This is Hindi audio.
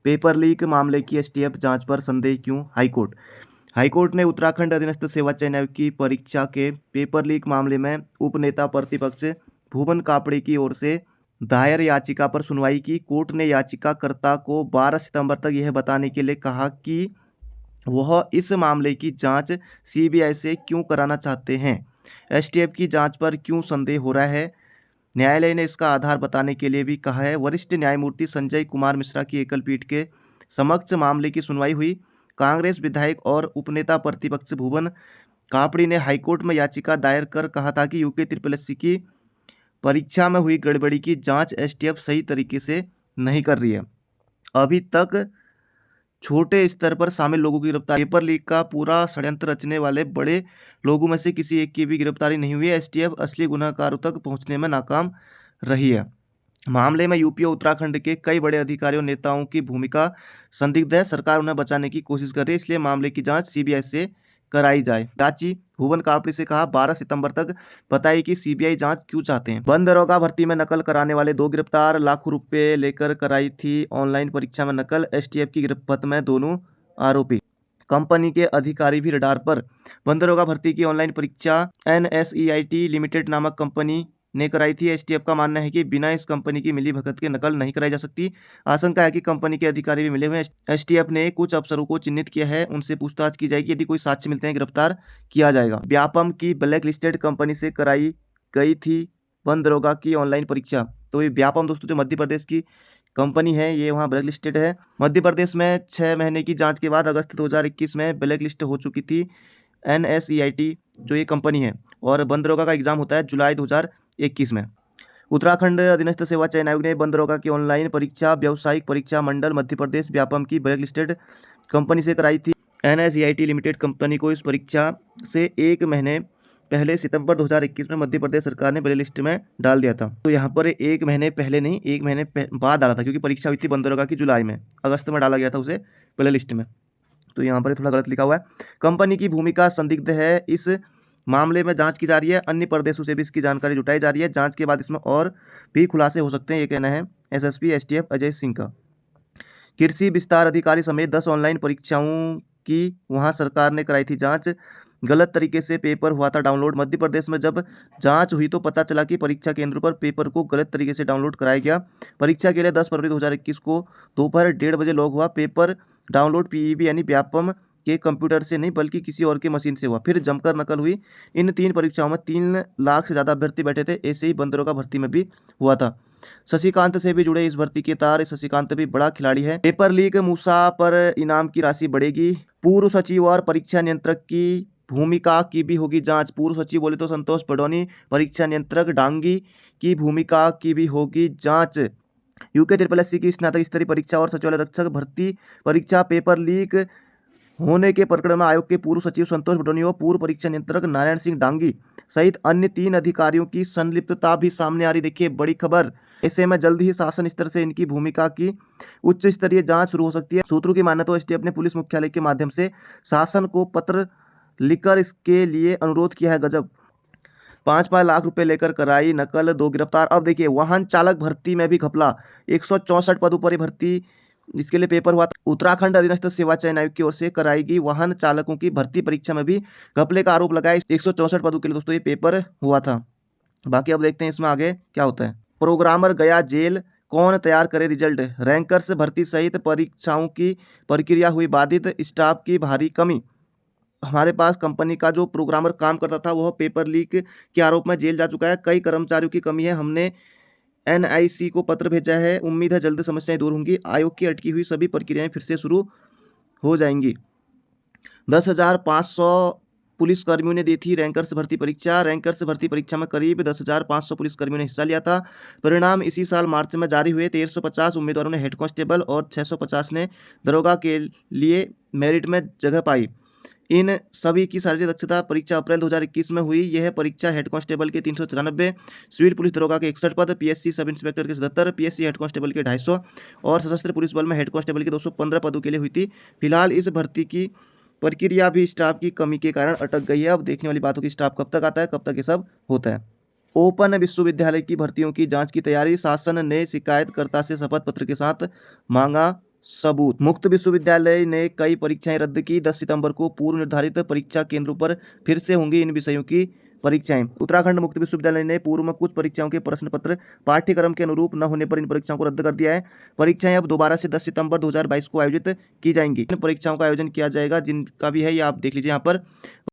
पेपर लीक मामले की एसटीएफ जांच पर संदेह क्यों? हाईकोर्ट ने उत्तराखंड अधीनस्थ सेवा चयन आयोग की परीक्षा के पेपर लीक मामले में उपनेता प्रतिपक्ष भुवन कापड़ी की ओर से दायर याचिका पर सुनवाई की। कोर्ट ने याचिकाकर्ता को 12 सितंबर तक यह बताने के लिए कहा कि वह इस मामले की जांच सीबीआई से क्यों कराना चाहते हैं, एसटीएफ की जांच पर क्यों संदेह हो रहा है। न्यायालय ने इसका आधार बताने के लिए भी कहा है। वरिष्ठ न्यायमूर्ति संजय कुमार मिश्रा की एकल पीठ के समक्ष मामले की सुनवाई हुई। कांग्रेस विधायक और उपनेता प्रतिपक्ष भुवन कापड़ी ने हाईकोर्ट में याचिका दायर कर कहा था कि यूके SSC की परीक्षा में हुई गड़बड़ी की जांच एसटीएफ सही तरीके से नहीं कर रही है। अभी तक छोटे स्तर पर शामिल लोगों की गिरफ्तारी, पेपर लीक का पूरा षड्यंत्र रचने वाले बड़े लोगों में से किसी एक की भी गिरफ्तारी नहीं हुई है। एसटीएफ असली गुनहगारों तक पहुंचने में नाकाम रही है। मामले में यूपी और उत्तराखंड के कई बड़े अधिकारियों नेताओं की भूमिका संदिग्ध है। सरकार उन्हें बचाने की कोशिश कर रही है, इसलिए मामले की जांच सीबीआई से कराई जाए। याची भुवन कापड़ी से कहा 12 सितंबर तक बताइए कि सीबीआई जांच क्यों चाहते हैं। बंद दरोगा भर्ती में नकल कराने वाले 2 गिरफ्तार, लाखों रुपए लेकर कराई थी ऑनलाइन परीक्षा में नकल। एसटीएफ की गिरफ्त में दोनों आरोपी। कंपनी के अधिकारी भी रडार पर। बंद दरोगा भर्ती की ऑनलाइन परीक्षा NSEIT लिमिटेड नामक कंपनी ने कराई थी। एसटीएफ का मानना है कि बिना इस कंपनी की मिलीभगत के नकल नहीं कराई जा सकती। आशंका है कि कंपनी के अधिकारी भी मिले हुए हैं। एसटीएफ ने कुछ अफसरों को चिन्हित किया है, उनसे पूछताछ की जाएगी। यदि कोई साक्ष्य मिलते हैं गिरफ्तार किया जाएगा। व्यापम की ब्लैक लिस्टेड कंपनी से कराई गई थी बंद दरोगा की ऑनलाइन परीक्षा। तो ये व्यापम दोस्तों जो मध्य प्रदेश की कंपनी है, ये वहाँ ब्लैक लिस्टेड है। मध्य प्रदेश में 6 महीने की जाँच के बाद अगस्त 2021 में ब्लैक लिस्ट हो चुकी थी NSEIT जो ये कंपनी है, और बंद दरोगा का एग्जाम होता है जुलाई 2021 में। उत्तराखंड अधीनस्थ सेवा चयन आयोग ने बंद दरोगा की ऑनलाइन परीक्षा व्यावसायिक परीक्षा मंडल मध्य प्रदेश व्यापम की ब्लैक लिस्टेड कंपनी से कराई थी। NSEIT लिमिटेड कंपनी को इस परीक्षा से 1 महीने पहले सितंबर 2021 में मध्य प्रदेश सरकार ने ब्लैक लिस्ट में डाल दिया था। तो यहाँ पर 1 महीने पहले नहीं, 1 महीने बाद डाला था, क्योंकि परीक्षा हुई थी बंद दरोगा की जुलाई में, अगस्त में डाला गया था उसे ब्लैक लिस्ट में। तो यहाँ पर थोड़ा गलत लिखा हुआ है। कंपनी की भूमिका संदिग्ध है। इस मामले में जांच की जा रही है। अन्य प्रदेशों से भी इसकी जानकारी जुटाई जा रही है। जांच के बाद इसमें और भी खुलासे हो सकते हैं, ये कहना है एसएसपी एसटीएफ अजय सिंह का। कृषि विस्तार अधिकारी समेत 10 ऑनलाइन परीक्षाओं की वहां सरकार ने कराई थी जांच। गलत तरीके से पेपर हुआ था डाउनलोड। मध्य प्रदेश में जब जांच हुई तो पता चला कि परीक्षा केंद्रों पर पेपर को गलत तरीके से डाउनलोड कराया गया। परीक्षा के लिए 10 फरवरी 2021 को दोपहर 1:30 बजे लॉग हुआ। पेपर डाउनलोड पीईबी यानी व्यापम के कंप्यूटर से नहीं बल्कि किसी और के मशीन से हुआ। फिर जमकर नकल हुई। इन 3 परीक्षाओं में 3 लाख से ज़्यादा अभ्यर्थी बैठे थे। ऐसे ही बंद दरोगा भर्ती में भी हुआ था। शशिकांत से भी जुड़े इस भर्ती के तार। शशिकांत भी बड़ा खिलाड़ी है। पेपर लीक मूसा पर इनाम की राशि बढ़ेगी। पूर्व सचिव और परीक्षा नियंत्रक की भूमिका की भी होगी जांच। पूर्व सचिव बोले तो संतोष पडौनी, परीक्षा नियंत्रक डांगी की भूमिका की भी होगी जांच। यूके SSC की स्नातक स्तरीय परीक्षा और सचिवालय रक्षक भर्ती परीक्षा पेपर लीक होने के प्रकरण में आयोग के पूर्व सचिव संतोष पडौनी और पूर्व परीक्षा नियंत्रक नारायण सिंह डांगी सहित अन्य 3 अधिकारियों की संलिप्तता भी सामने आ रही। देखिए बड़ी खबर। ऐसे में जल्द ही शासन स्तर से इनकी भूमिका की उच्च स्तरीय जांच शुरू हो सकती है। सूत्रों की माने तो एसटीएफ ने पुलिस मुख्यालय के माध्यम से शासन को पत्र लिखकर इसके लिए अनुरोध किया है। गजब। 5-5 लाख रुपए लेकर कराई नकल, 2 गिरफ्तार। अब देखिए वाहन चालक भर्ती में भी घपला। 164 पदों पर भर्ती, इसके लिए पेपर हुआ। उत्तराखंड अधीनस्थ सेवा चयन आयोग की ओर से कराएगी वाहन चालकों की भर्ती परीक्षा में भी घपले का आरोप लगाया। 164 पदों के लिए दोस्तों ये पेपर हुआ था। बाकी अब देखते हैं इसमें आगे क्या होता है। प्रोग्रामर गया जेल, कौन तैयार करे रिजल्ट। रैंकर्स भर्ती सहित परीक्षाओं की प्रक्रिया हुई बाधित, स्टाफ की भारी कमी। हमारे पास कंपनी का जो प्रोग्रामर काम करता था वह पेपर लीक के आरोप में जेल जा चुका है। कई कर्मचारियों की कमी है। हमने NIC को पत्र भेजा है। उम्मीद है जल्द समस्याएं दूर होंगी। आयोग की अटकी हुई सभी प्रक्रियाएं फिर से शुरू हो जाएंगी। 10,500 पुलिसकर्मियों ने दी थी रैंकर्स भर्ती परीक्षा। रैंकर्स भर्ती परीक्षा में करीब 10,500 पुलिसकर्मियों ने हिस्सा लिया था। परिणाम इसी साल मार्च में जारी हुए। 1350 उम्मीदवारों ने हेड कांस्टेबल और 650 ने दरोगा के लिए मेरिट में जगह पाई। इन सभी की शारीरिक दक्षता परीक्षा अप्रैल 2021 में हुई। यह परीक्षा हेड कांस्टेबल के 394, सिविल पुलिस दरोगा के 61 पद, PSC सब इंस्पेक्टर के 77, PSC हेड कांस्टेबल के 250 और सशस्त्र पुलिस बल में हेड कांस्टेबल के 215 पदों के लिए हुई थी। फिलहाल इस भर्ती की प्रक्रिया भी स्टाफ की कमी के कारण अटक गई है। अब देखने वाली बातों की स्टाफ कब तक आता है, कब तक ये सब होता है। ओपन विश्वविद्यालय की भर्तियों की जांच की तैयारी। शासन ने शिकायतकर्ता से शपथ पत्र के साथ मांगा सबूत। मुक्त विश्वविद्यालय ने कई परीक्षाएं रद्द की। 10 सितंबर को पूर्व निर्धारित परीक्षा केंद्रों पर फिर से होंगी इन विषयों की परीक्षाएं। उत्तराखंड मुक्त विश्वविद्यालय ने पूर्व में कुछ परीक्षाओं के प्रश्न पत्र पाठ्यक्रम के अनुरूप न होने पर इन परीक्षाओं को रद्द कर दिया है। परीक्षाएं अब दोबारा से 10 सितंबर 2022 को आयोजित की जाएंगी। इन परीक्षाओं का आयोजन किया जाएगा, जिनका भी है ये आप देख लीजिए यहाँ पर।